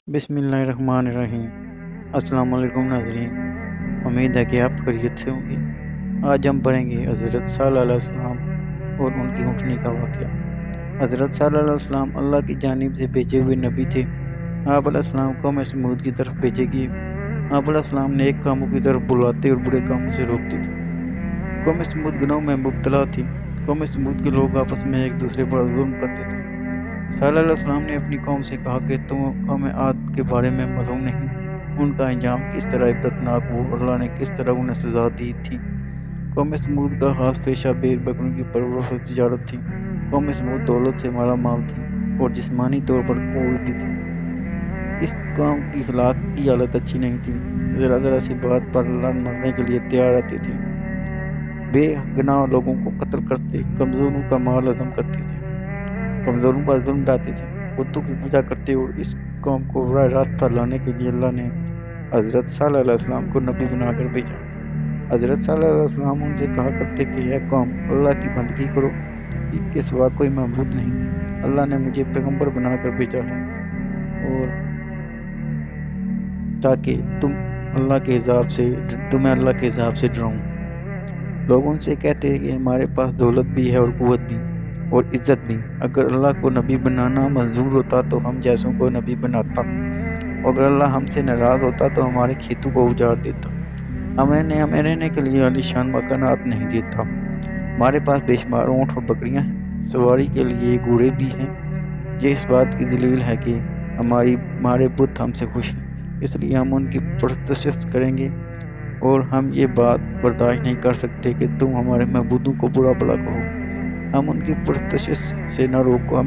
بسم اللہ الرحمن الرحیم۔ السلام علیکم ناظرین، امید ہے کہ آپ خیریت سے ہوں گے۔ آج ہم پڑھیں گے حضرت صالح علیہ السلام اور ان کی اونٹنی کا واقعہ۔ حضرت صالح علیہ السلام اللہ کی جانب سے بھیجے ہوئے نبی تھے۔ آپ علیہ السلام قوم سمود کی طرف بھیجے گئے۔ آپ علیہ السلام نیک کاموں کی طرف بلاتے اور برے کاموں سے روکتے تھے۔ قوم سمود گناہوں میں مبتلا تھی۔ قوم سمود کے لوگ آپس میں ایک دوسرے پر ظلم کرتے تھے۔ صالح علیہ السلام نے اپنی قوم سے کہا کہ تم قوم عاد کے بارے میں معلوم نہیں، ان کا انجام کس طرح عبرتناک ہو، اللہ نے کس طرح انہیں سزا دی تھی۔ قوم سمود کا خاص پیشہ بھیڑ بکریوں کی پرورش اور تجارت تھی۔ قوم سمود دولت سے مالا مال تھی اور جسمانی طور پر قوی بھی تھی۔ اس قوم کی اخلاق کی حالت اچھی نہیں تھی، ذرا ذرا سی بات پر لڑ مرنے کے لیے تیار رہتے تھے، بے گناہ لوگوں کو قتل کرتے، کمزوروں کا مال ہضم کرتے تھے، کمزوروں پر ظلم ڈالتے تھے، بتوں کی پوجا کرتے، اور اس قوم کو براہ راست پر لانے کے لیے اللہ نے حضرت صالح علیہ السلام کو نبی بنا کر بھیجا۔ حضرت صالح علیہ السلام ان سے کہا کرتے کہ اے قوم، اللہ کی بندگی کرو، اس کے سوا کوئی معبود نہیں، اللہ نے مجھے پیغمبر بنا کر بھیجا ہے اور تاکہ تمہیں اللہ کے عذاب سے ڈراؤں۔ لوگ ان سے کہتے ہیں کہ ہمارے پاس دولت بھی ہے اور قوت بھی اور عزت بھی، اگر اللہ کو نبی بنانا منظور ہوتا تو ہم جیسوں کو نبی بناتا، اگر اللہ ہم سے ناراض ہوتا تو ہمارے کھیتوں کو اجاڑ دیتا، ہمیں رہنے کے لیے عالی شان مکانات نہیں دیتا۔ ہمارے پاس بے شمار اونٹ اور بکریاں ہیں، سواری کے لیے گھوڑے بھی ہیں۔ یہ اس بات کی دلیل ہے کہ ہمارے بت ہم سے خوش ہیں، اس لیے ہم ان کی پرستش کریں گے، اور ہم یہ بات برداشت نہیں کر سکتے کہ تم ہمارے معبودوں کو برا بھلا کہو۔ ہمیں ان کی پرستش سے نہ روکو،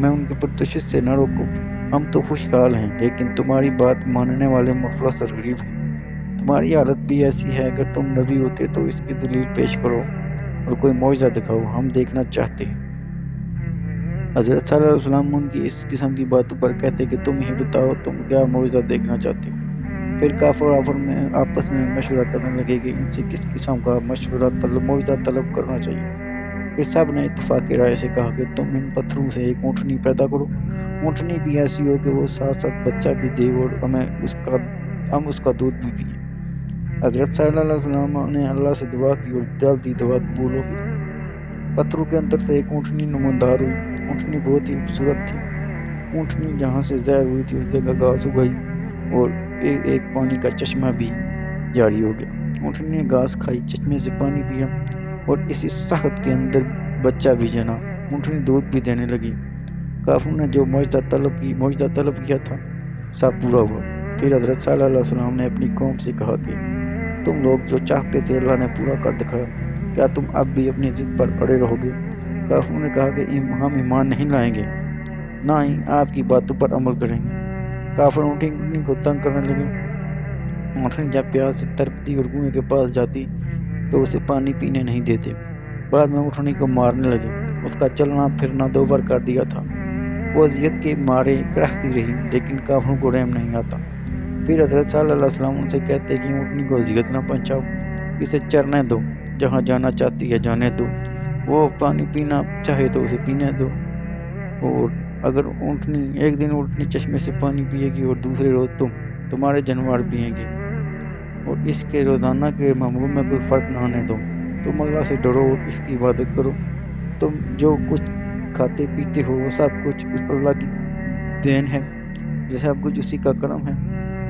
ہم تو خوشحال ہیں، لیکن تمہاری بات ماننے والے مفلس اور غریب ہیں۔ تمہاری حالت بھی ایسی ہے، اگر تم نبی ہوتے تو اس کی دلیل پیش کرو اور کوئی معجزہ دکھاؤ، ہم دیکھنا چاہتے ہیں۔ حضرت صلی اللہ علیہ وسلم ان کی اس قسم کی باتوں پر کہتے کہ تم ہی بتاؤ، تم کیا معجزہ دیکھنا چاہتے ہو۔ پھر کافر میں آپس میں مشورہ کرنے لگے کہ ان سے کس قسم کا معجزہ طلب کرنا چاہیے۔ پھر سب نے اتفاق رائے سے کہا کہ تم ان پتھروں سے ایک اونٹنی پیدا کرو، اونٹنی بھی ایسی ہو کہ وہ ساتھ ساتھ بچہ بھی دے اور ہم اس کا دودھ بھی پئیں۔ حضرت صلی اللہ علیہ وسلم نے اللہ سے دعا کی اور جلدی دعا قبول ہو گئی۔ پتھروں کے اندر سے ایک اونٹنی نمودار ہوئی۔ اونٹنی بہت ہی خوبصورت تھی۔ اونٹنی جہاں سے ظاہر ہوئی تھی اس جگہ گھاس اگئی اور ایک پانی کا چشمہ بھی جاری ہو گیا۔ اونٹنی نے گھاس کھائی، چشمے سے پانی پیا اور اسی صحت کے اندر بچہ بھی جنا۔ اونٹنی دودھ بھی دینے لگی۔ کافروں نے جو معجزہ طلب کیا تھا سب پورا ہوا۔ پھر حضرت صلی اللہ علیہ وسلم نے اپنی قوم سے کہا کہ تم لوگ جو چاہتے تھے اللہ نے پورا کر دکھایا، کیا تم اب بھی اپنی ضد پر اڑے رہو گے؟ کافروں نے کہا کہ ہم ایمان نہیں لائیں گے، نہ ہی آپ کی باتوں پر عمل کریں گے۔ کافر اونٹنی کو تنگ کرنے لگے۔ اونٹنی جب پیاس سے تڑپتی اور کنویں کے پاس جاتی تو اسے پانی پینے نہیں دیتے۔ بعد میں اونٹنی کو مارنے لگے، اس کا چلنا پھرنا 2 بار کر دیا تھا۔ وہ اذیت کے مارے کڑھتی رہی، لیکن کافروں کو رحم نہیں آتا۔ پھر حضرت صلی اللہ علیہ وسلم ان سے کہتے کہ اونٹنی کو اذیت نہ پہنچاؤ، اسے چرنے دو، جہاں جانا چاہتی ہے جانے دو، وہ پانی پینا چاہے تو اسے پینے دو، اور اگر ایک دن اونٹنی چشمے سے پانی پیے گی اور دوسرے روز تمہارے جانور پئیں گے، اور اس کے روزانہ کے معمول میں کوئی فرق نہ آنے دو۔ تم اللہ سے ڈرو اور اس کی عبادت کرو۔ تم جو کچھ کھاتے پیتے ہو وہ سب کچھ اس اللہ کی دین ہے، یہ سب کچھ اسی کا کرم ہے،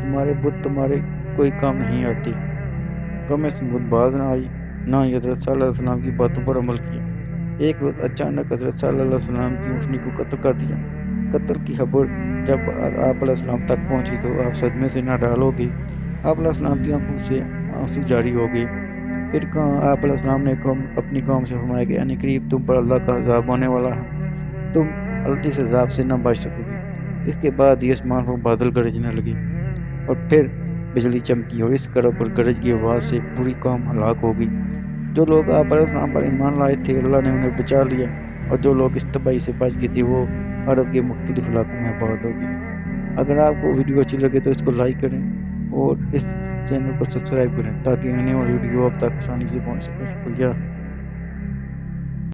تمہارے بت تمہارے کوئی کام نہیں آتی۔ قوم سمود باز نہ آئی، نہ ہی حضرت صلی اللہ علیہ وسلم کی باتوں پر عمل کیا۔ ایک روز اچانک حضرت صلی اللہ علیہ وسلم کی اونٹنی کو قتل کر دیا۔ قتل کی خبر جب آپ علیہ السلام تک پہنچی تو آپ صدمے سے نہ ڈال ہو گئے۔ آپ علیہ السلام کی آنکھوں سے آنسو جاری ہو گئے۔ پھر آپ علیہ السلام نے اپنی قوم سے فرمایا کہ عنِ قریب تم پر اللہ کا عذاب آنے والا ہے، تم اس عذاب سے نہ بچ سکو گے۔ اس کے بعد یہ آسمان پر بادل گرجنے لگے اور پھر بجلی چمکی، اور اس گرج اور گرج کی آواز سے پوری قوم ہلاک ہو گئی۔ جو لوگ آپ علیہ السلام پر ایمان لائے تھے اللہ نے انہیں بچا لیا، اور جو لوگ اس تباہی سے بچ گئے تھے وہ عرب کے مختلف علاقوں میں آباد ہو گئے۔ اگر آپ کو ویڈیو اچھی لگے تو اس کو لائک کریں اور اس چینل کو سبسکرائب کریں تاکہ آنے والی ویڈیو آپ تک آسانی سے پہنچ سکے۔ شکریہ۔